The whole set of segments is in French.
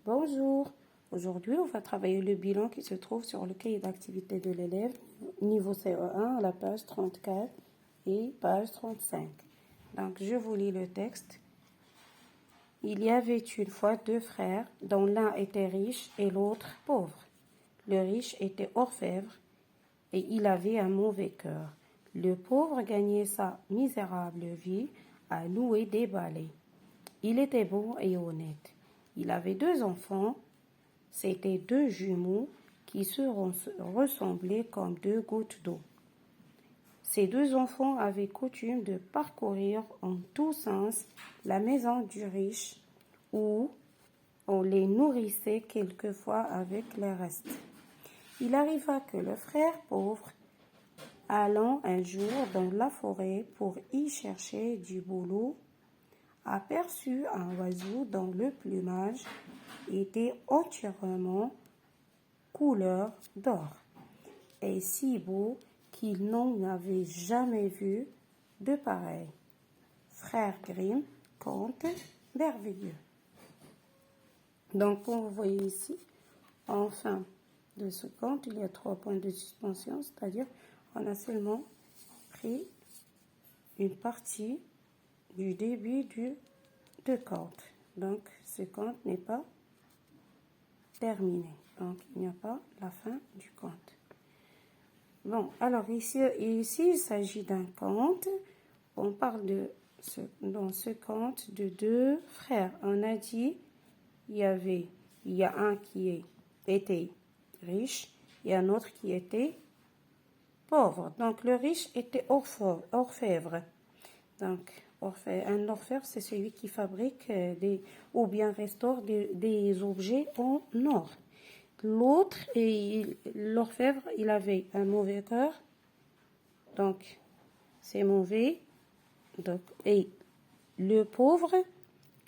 Bonjour, aujourd'hui on va travailler le bilan qui se trouve sur le cahier d'activité de l'élève, niveau CE1 à la page 34 et page 35. Donc je vous lis le texte. Il y avait une fois deux frères dont l'un était riche et l'autre pauvre. Le riche était orfèvre et il avait un mauvais cœur. Le pauvre gagnait sa misérable vie à nouer des balais. Il était bon et honnête. Il avait deux enfants. C'étaient deux jumeaux qui se ressemblaient comme deux gouttes d'eau. Ces deux enfants avaient coutume de parcourir en tous sens la maison du riche où on les nourrissait quelquefois avec les restes. Il arriva que le frère pauvre, allant un jour dans la forêt pour y chercher du boulot, aperçut un oiseau dont le plumage était entièrement couleur d'or et si beau qu'il n'en avait jamais vu de pareil. Frère Grimm, conte merveilleux. Donc, comme vous voyez ici, en fin de ce conte, il y a 3 points de suspension, c'est-à-dire on a seulement pris une partie du début de conte. Donc, ce conte n'est pas terminé. Donc, il n'y a pas la fin du conte. Bon, alors ici il s'agit d'un conte. On parle dans ce conte de deux frères. On a dit, il y a un qui était riche et un autre qui était pauvre. Donc, le riche était orfèvre. Donc, un orfèvre, c'est celui qui fabrique ou bien restaure des objets en or. L'autre, l'orfèvre, il avait un mauvais cœur, donc c'est mauvais. Donc, et le pauvre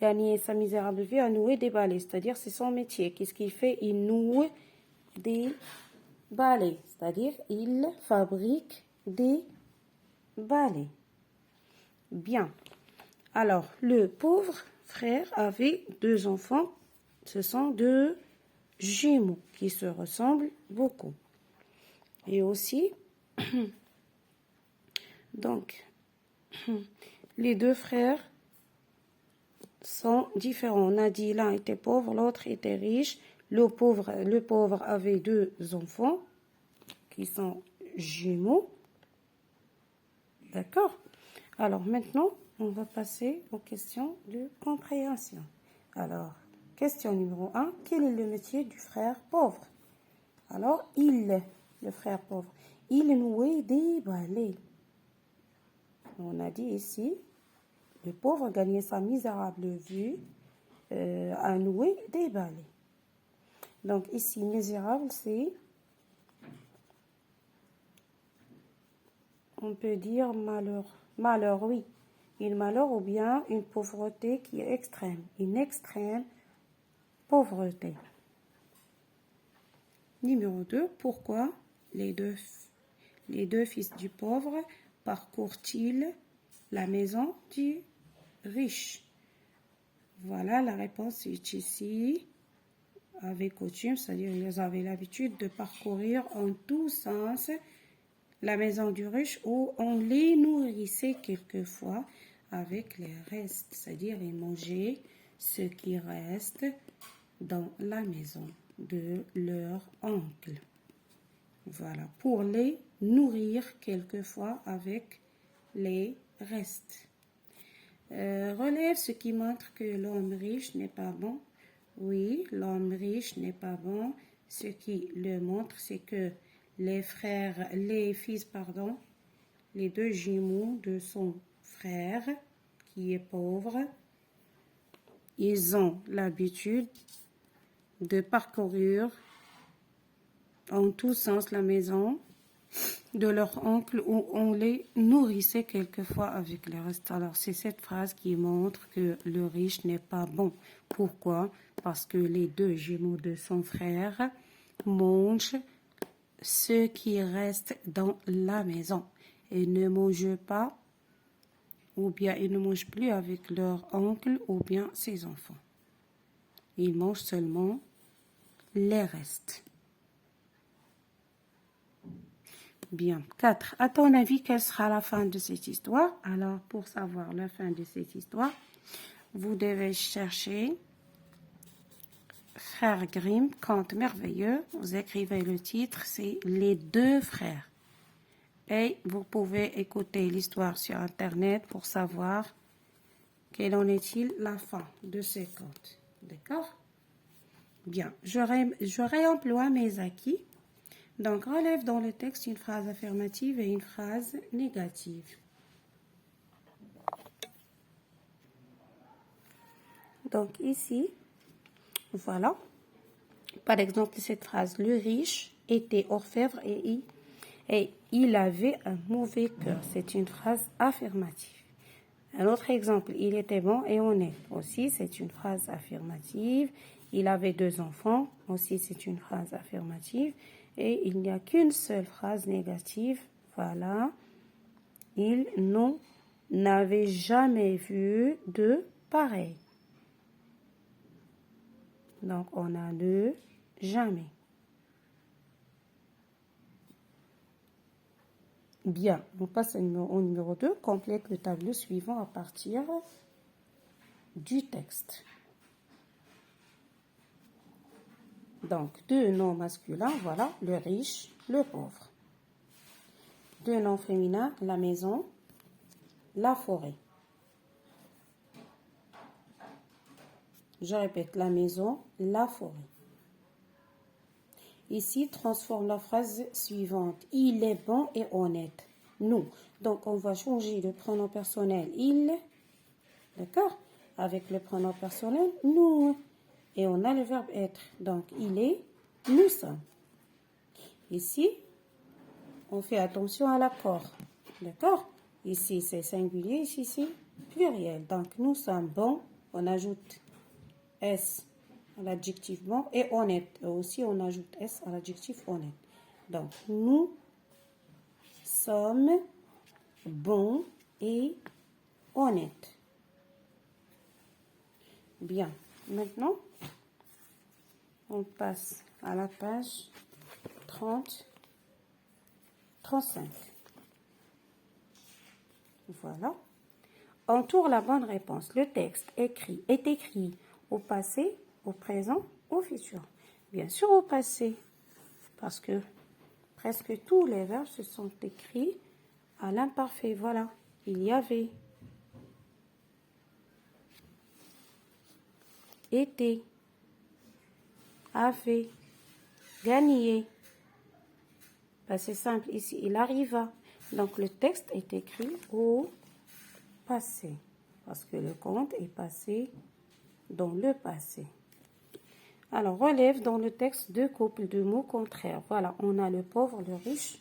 gagnait sa misérable vie à nouer des balais, c'est-à-dire c'est son métier. Qu'est-ce qu'il fait? Il noue des balais, c'est-à-dire il fabrique des balais. Bien. Alors, le pauvre frère avait deux enfants. Ce sont deux jumeaux qui se ressemblent beaucoup. Et aussi, donc, les deux frères sont différents. On a dit l'un était pauvre, l'autre était riche. Le pauvre avait deux enfants qui sont jumeaux. D'accord? Alors maintenant, on va passer aux questions de compréhension. Alors, question numéro 1. Quel est le métier du frère pauvre? Alors, le frère pauvre, il nouait des balais. On a dit ici, le pauvre gagnait sa misérable vie à nouer des balais. Donc ici, misérable, c'est, on peut dire malheur. Malheur, oui. Une malheur ou bien une pauvreté qui est extrême. Une extrême pauvreté. Numéro 2, pourquoi les deux fils du pauvre parcourent-ils la maison du riche? Voilà, la réponse est ici. Avec coutume, c'est-à-dire ils avaient l'habitude de parcourir en tous sens la maison du riche où on les nourrissait quelquefois avec les restes, c'est-à-dire ils mangeaient ce qui reste dans la maison de leur oncle. Voilà, pour les nourrir quelquefois avec les restes. Relève ce qui montre que l'homme riche n'est pas bon. Oui, l'homme riche n'est pas bon. Ce qui le montre, c'est que les deux jumeaux de son frère, qui est pauvre, ils ont l'habitude de parcourir en tous sens la maison de leur oncle où on les nourrissait quelquefois avec les restes. Alors, c'est cette phrase qui montre que le riche n'est pas bon. Pourquoi? Parce que les deux jumeaux de son frère mangent ce qui reste dans la maison et ne mangent pas, ou bien ils ne mangent plus avec leur oncle ou bien ses enfants. Il mange seulement les restes. Bien. 4. À ton avis, quelle sera la fin de cette histoire? Alors, pour savoir la fin de cette histoire, vous devez chercher Frères Grimm, conte merveilleux. Vous écrivez le titre, c'est Les deux frères. Et vous pouvez écouter l'histoire sur Internet pour savoir quelle en est-il la fin de ce conte. D'accord? Bien. Je réemploie mes acquis. Donc, relève dans le texte une phrase affirmative et une phrase négative. Donc, ici, voilà. Par exemple, cette phrase, le riche était orfèvre et il avait un mauvais cœur. C'est une phrase affirmative. Un autre exemple, il était bon et honnête. Aussi, c'est une phrase affirmative. Il avait 2 enfants. Aussi, c'est une phrase affirmative. Et il n'y a qu'une seule phrase négative. Voilà. Il n'avait jamais vu de pareil. Donc, on a le jamais. Bien, on passe au numéro 2. Complète le tableau suivant à partir du texte. Donc, 2 noms masculins, voilà, le riche, le pauvre. 2 noms féminins, la maison, la forêt. Je répète, la maison, la forêt. Ici, transforme la phrase suivante. Il est bon et honnête. Nous. Donc, on va changer le pronom personnel il. D'accord? Avec le pronom personnel nous. Et on a le verbe être. Donc, il est, nous sommes. Ici, on fait attention à l'accord. D'accord? Ici, c'est singulier. Ici, c'est pluriel. Donc, nous sommes bons. On ajoute S à l'adjectif bon et honnête. Et aussi, on ajoute S à l'adjectif honnête. Donc, nous sommes bons et honnêtes. Bien. Maintenant, on passe à la page 35. Voilà. Entoure la bonne réponse. Le texte est écrit au passé, au présent, au futur. Bien sûr au passé, parce que presque tous les verbes se sont écrits à l'imparfait. Voilà, il y avait, était, avait, gagné. Ben, c'est simple, ici, il arriva. Donc, le texte est écrit au passé, parce que le conte est passé dans le passé. Alors, relève dans le texte 2 couples de mots contraires. Voilà, on a le pauvre, le riche.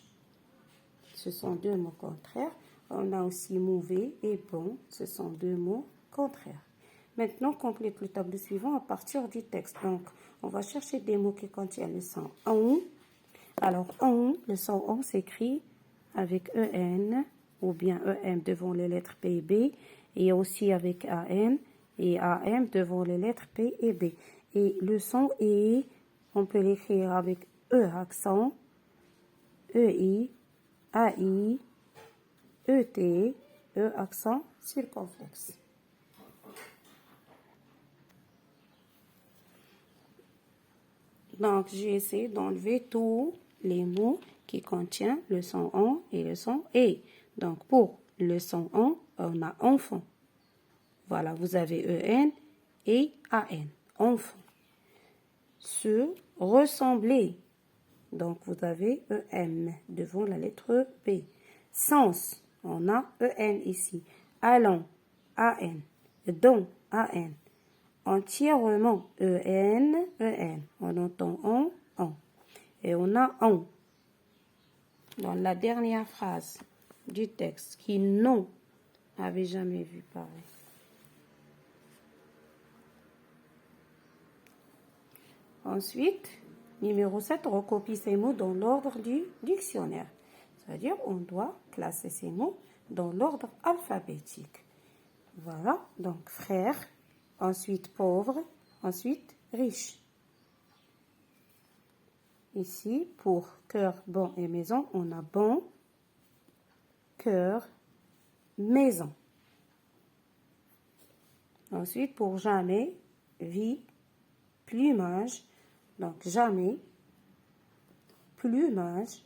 Ce sont 2 mots contraires. On a aussi mauvais et bon. Ce sont 2 mots contraires. Maintenant, complète le tableau suivant à partir du texte. Donc, on va chercher des mots qui contiennent le son on. Alors, on, le son on s'écrit avec EN ou bien EM devant les lettres P et B et aussi avec AN et AM devant les lettres P et B. Et le son E, on peut l'écrire avec E accent, EI, AI, ET, E accent circonflexe. Donc, j'ai essayé d'enlever tous les mots qui contiennent le son on et le son et. Donc, pour le son on a enfant. Voilà, vous avez EN et AN, enfant. Se ressembler. Donc, vous avez EM devant la lettre B. Sens, on a EN ici. Allant, AN. Don, AN. Entièrement, EN. On entend on. Et on a on. Dans la dernière phrase du texte, qui non avait jamais vu pareil. Ensuite, numéro 7, recopie ces mots dans l'ordre du dictionnaire. C'est-à-dire, on doit classer ces mots dans l'ordre alphabétique. Voilà, donc frère, ensuite pauvre, ensuite riche. Ici, pour cœur, bon et maison, on a bon, cœur, maison. Ensuite, pour jamais, vie, plumage. Donc, jamais, plumage,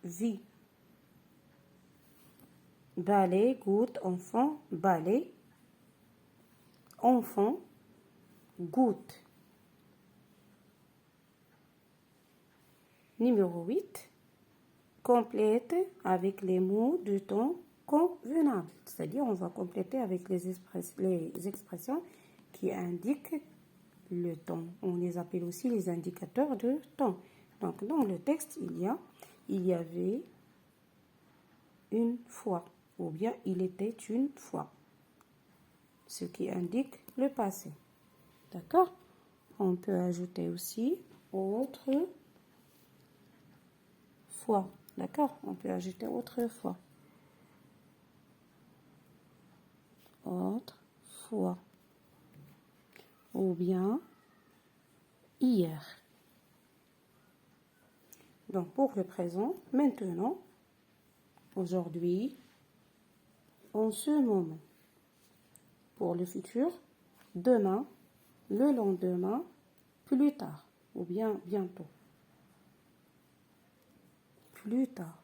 vie. Balai, goutte, enfant, balai, enfant, goutte. Numéro 8. Complète avec les mots de temps convenable. C'est-à-dire, on va compléter avec les expressions qui indiquent le temps. On les appelle aussi les indicateurs de temps. Donc, dans le texte, il y avait une fois, ou bien il était une fois, ce qui indique le passé. D'accord? On peut ajouter aussi autre fois. D'accord? On peut ajouter autre fois. Autre fois. Ou bien hier. Donc, pour le présent, maintenant, aujourd'hui, en ce moment. Pour le futur, demain, le lendemain, plus tard, ou bien bientôt. Plus tard.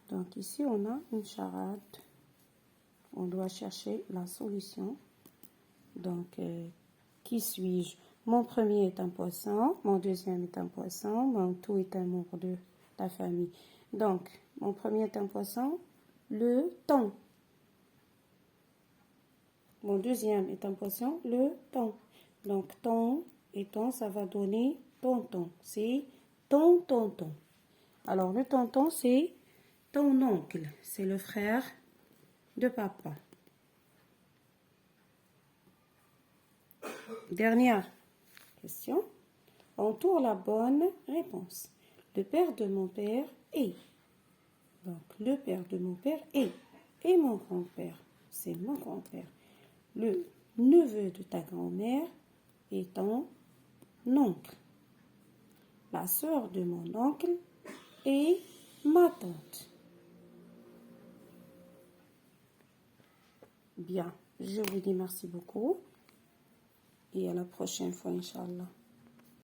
Donc, ici, on a une charade. On doit chercher la solution. Donc, qui suis-je? Mon premier est un poisson, mon deuxième est un poisson, mon tout est un membre de la famille. Donc, mon premier est un poisson, le temps. Mon deuxième est un poisson, le temps. Donc, ton et ton, ça va donner tonton. C'est ton tonton. Alors, le tonton, c'est ton oncle. C'est le frère de papa. Dernière question. Entoure la bonne réponse. Le père de mon père est. Donc, le père de mon père est. Et mon grand-père, c'est mon grand-père. Le neveu de ta grand-mère est ton oncle. La sœur de mon oncle est ma tante. Bien, je vous dis merci beaucoup et à la prochaine fois, Inch'Allah.